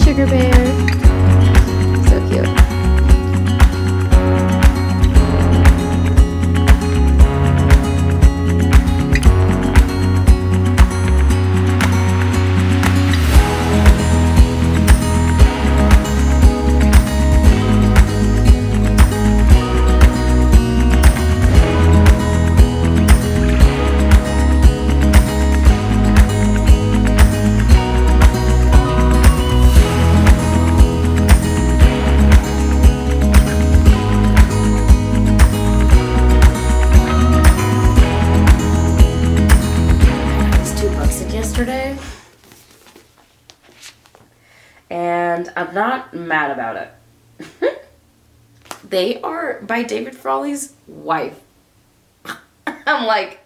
Sugar bear. So cute. Yesterday, and I'm not mad about it. They are by David Frawley's wife. I'm like,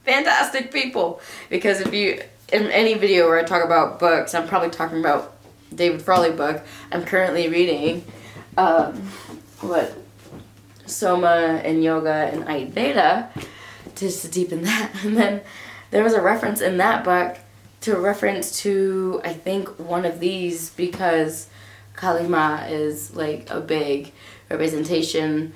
fantastic people, because if you, in any video where I talk about books, I'm probably talking about David Frawley book. I'm currently reading Soma and Yoga and Ayurveda, just to deepen that. And then there was a reference in that book to reference to, I think, one of these, because Kali Ma is like a big representation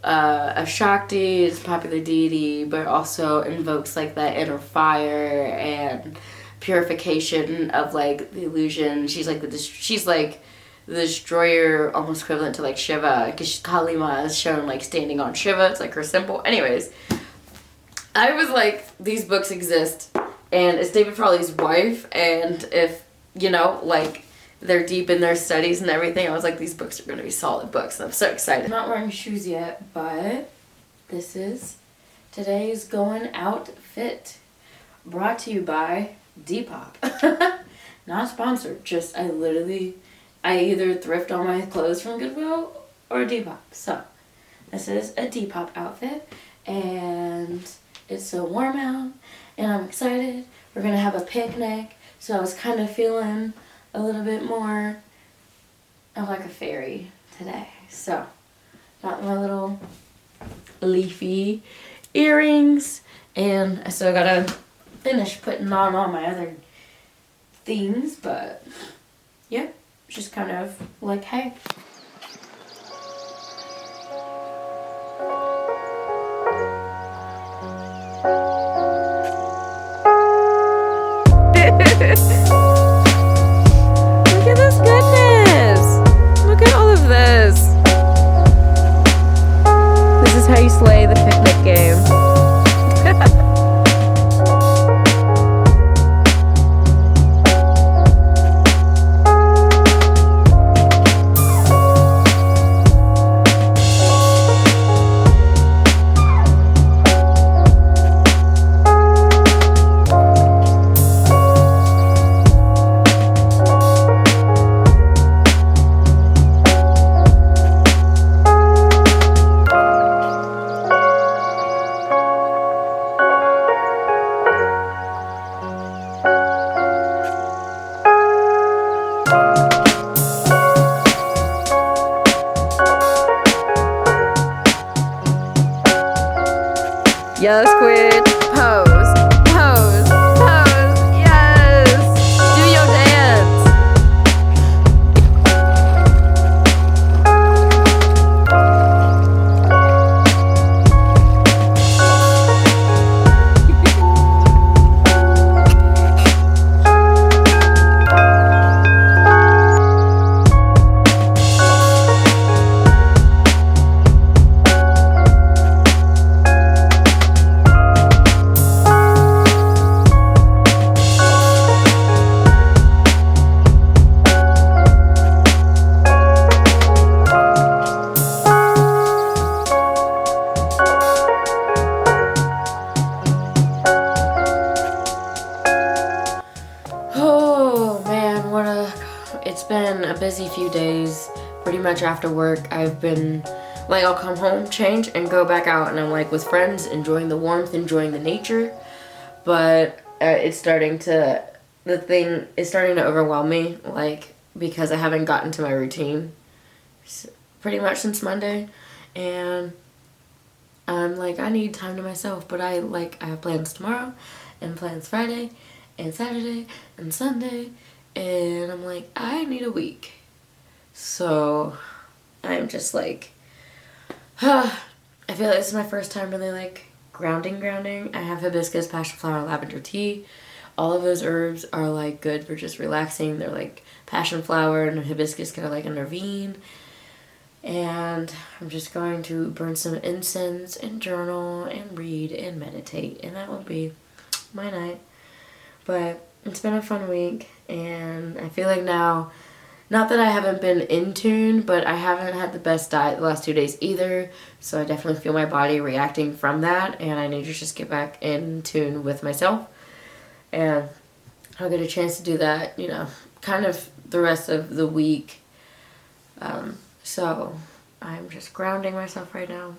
of Shakti, is a popular deity, but also invokes like that inner fire and purification of like the illusion. She's like the destroyer, almost equivalent to like Shiva, because Kali Ma is shown like standing on Shiva. It's like her symbol. Anyways, I was like, these books exist, and it's David Frawley's wife, and if, you know, like, they're deep in their studies and everything, I was like, these books are going to be solid books, and I'm so excited. I'm not wearing shoes yet, but this is today's going out fit, brought to you by Depop. Not sponsored, just I either thrift all my clothes from Goodwill or Depop. So, this is a Depop outfit, and it's so warm out, and I'm excited. We're gonna have a picnic, so I was kind of feeling a little bit more of like a fairy today. So, got my little leafy earrings, and I still gotta finish putting on all my other things, but yeah, just kind of like, hey. Look at this goodness! Look at all of this! This is how you slay the picnic game. Yes, quit. Pose. Pose. Pose. Yes. Do your dance. It's been a busy few days. Pretty much after work, I've been like, I'll come home, change, and go back out, and I'm like with friends, enjoying the warmth, enjoying the nature. but it's starting to, the thing is starting to overwhelm me, like, because I haven't gotten to my routine pretty much since Monday, and I'm like, I need time to myself, but I have plans tomorrow, and plans Friday, and Saturday, and Sunday, and I'm like, I need a week. So I'm just like, I feel like this is my first time really like grounding. I have hibiscus, passion flower, lavender tea. All of those herbs are like good for just relaxing. They're like passion flower and hibiscus kind of like intervene. And I'm just going to burn some incense and journal and read and meditate, and that will be my night. But it's been a fun week, and I feel like now, not that I haven't been in tune, but I haven't had the best diet the last 2 days either, so I definitely feel my body reacting from that, and I need to just get back in tune with myself. And I'll get a chance to do that, you know, kind of the rest of the week. So I'm just grounding myself right now.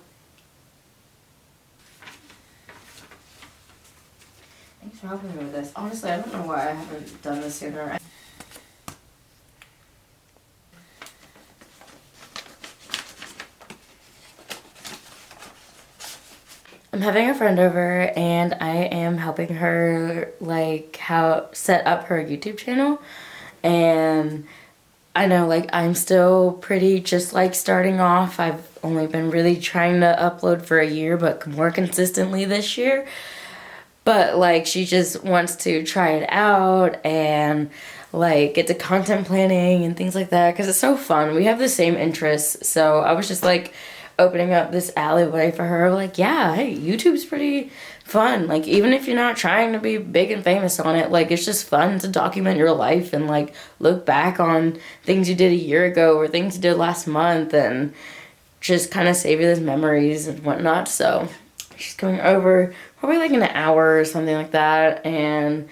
Thanks for helping me with this. Honestly, I don't know why I haven't done this sooner. I'm having a friend over, and I am helping her like how set up her YouTube channel. And I know, like, I'm still pretty just like starting off. I've only been really trying to upload for a year, but more consistently this year. But like, she just wants to try it out and like get to content planning and things like that, because it's so fun. We have the same interests. So I was just like opening up this alleyway for her, like, yeah, hey, YouTube's pretty fun. Like, even if you're not trying to be big and famous on it, like, it's just fun to document your life and like look back on things you did a year ago or things you did last month, and just kind of save you those memories and whatnot. So she's coming over probably like in an hour or something like that, and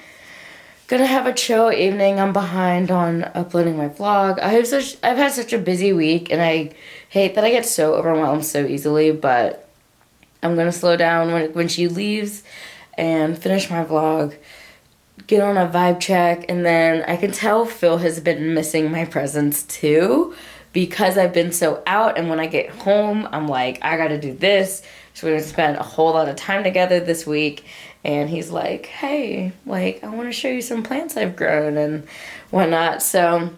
gonna have a chill evening. I'm behind on uploading my vlog. I've had such a busy week, and I hate that I get so overwhelmed so easily, but I'm gonna slow down when she leaves and finish my vlog, get on a vibe check, and then I can tell Phil has been missing my presence too, because I've been so out, and when I get home, I'm like, I gotta do this. So we're gonna spend a whole lot of time together this week. And he's like, hey, like, I want to show you some plants I've grown and whatnot. So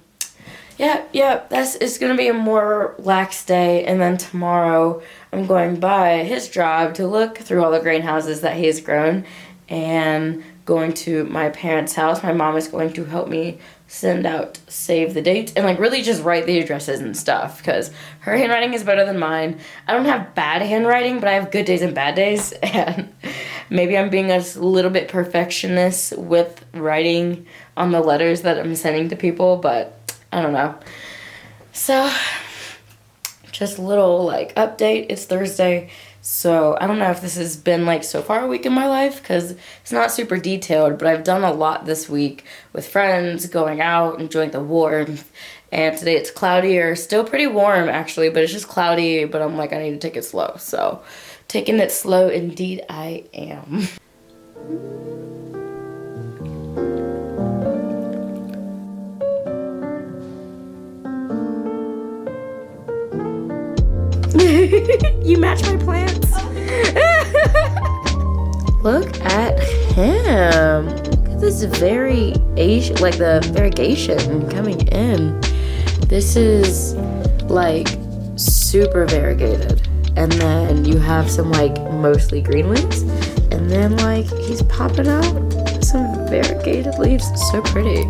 yeah, it's gonna be a more lax day. And then tomorrow I'm going by his job to look through all the greenhouses that he has grown, and going to my parents' house. My mom is going to help me send out save the dates and like really just write the addresses and stuff, because her handwriting is better than mine. I don't have bad handwriting, but I have good days and bad days, and maybe I'm being a little bit perfectionist with writing on the letters that I'm sending to people, but I don't know. So just a little like update. It's Thursday, so I don't know if this has been like so far a week in my life, because it's not super detailed, but I've done a lot this week with friends, going out, enjoying the warmth. And today it's cloudier, still pretty warm actually, but it's just cloudy, but I'm like, I need to take it slow. So taking it slow indeed I am. You match my plants. Look at him. Look at this variation, like the variegation coming in. This is like super variegated. And then you have some like mostly green leaves. And then like he's popping out some variegated leaves. It's so pretty.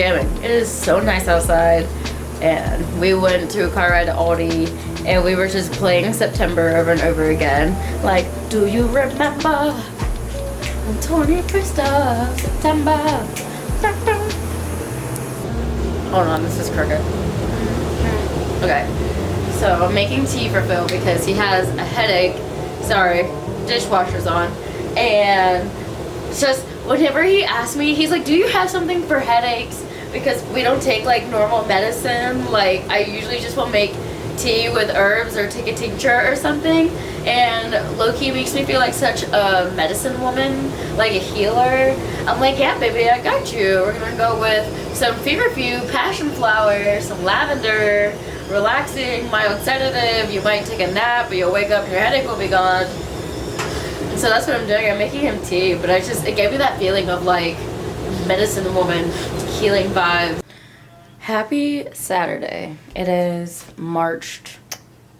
jamming. It is so nice outside. And we went to a car ride to Aldi, and we were just playing September over and over again. Like, do you remember on 21st of September? Hold on, this is crooked. Okay, so I'm making tea for Phil because he has a headache. Sorry, dishwasher's on. And it's just, whenever he asks me, he's like, do you have something for headaches? Because we don't take like normal medicine. Like, I usually just will make tea with herbs or take a tincture or something. And low-key makes me feel like such a medicine woman, like a healer. I'm like, yeah, baby, I got you. We're gonna go with some feverfew, passion flower, some lavender, relaxing, mild sedative. You might take a nap, but you'll wake up and your headache will be gone. And so that's what I'm doing. I'm making him tea, but it gave me that feeling of like medicine woman, healing vibe. Happy Saturday. It is March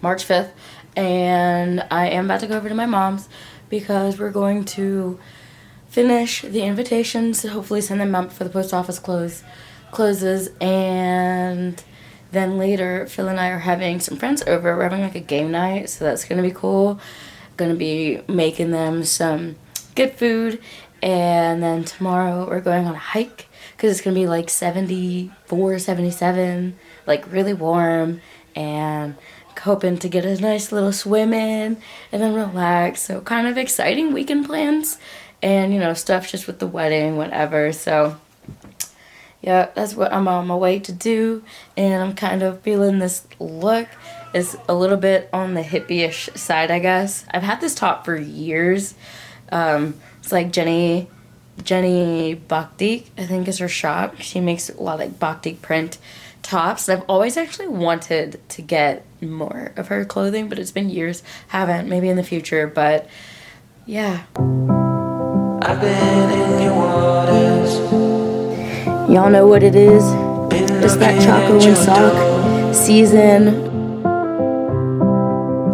5th, and I am about to go over to my mom's because we're going to finish the invitations, hopefully send them out before the post office closes, and then later Phil and I are having some friends over. We're having like a game night, so that's gonna be cool. Gonna be making them some good food, and then tomorrow we're going on a hike because it's gonna be like 74, 77, like really warm, and hoping to get a nice little swim in and then relax. So kind of exciting weekend plans, and you know, stuff just with the wedding, whatever. So yeah, that's what I'm on my way to do, and I'm kind of feeling this look is a little bit on the hippie-ish side, I guess. I've had this top for years. It's like Jenny Baktik, I think is her shop. She makes a lot of like Baktik print tops. I've always actually wanted to get more of her clothing, but it's been years. Haven't, maybe in the future, but yeah. I've been in your waters. Y'all know what it is. It's that Choco and Sock season.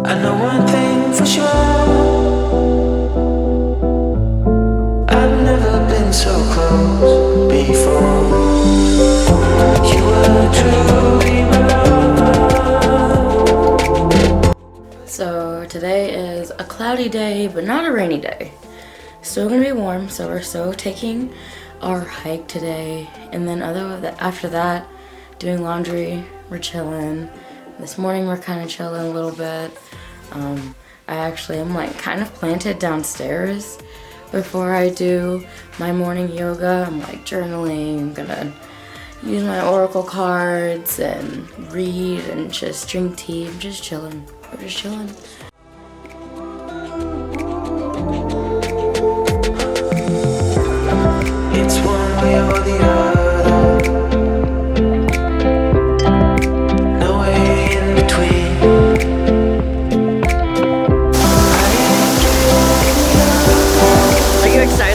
I know one thing for sure. I've never been so close before. You were truly my love. So today is a cloudy day, but not a rainy day. Still gonna be warm, so we're still taking our hike today, and then after that, doing laundry. We're chilling. This morning we're kind of chilling a little bit. I actually am like kind of planted downstairs before I do my morning yoga. I'm like journaling. I'm gonna use my oracle cards and read and just drink tea. I'm just chilling. We're just chilling. It's one way or the other. No way in between. Are you excited?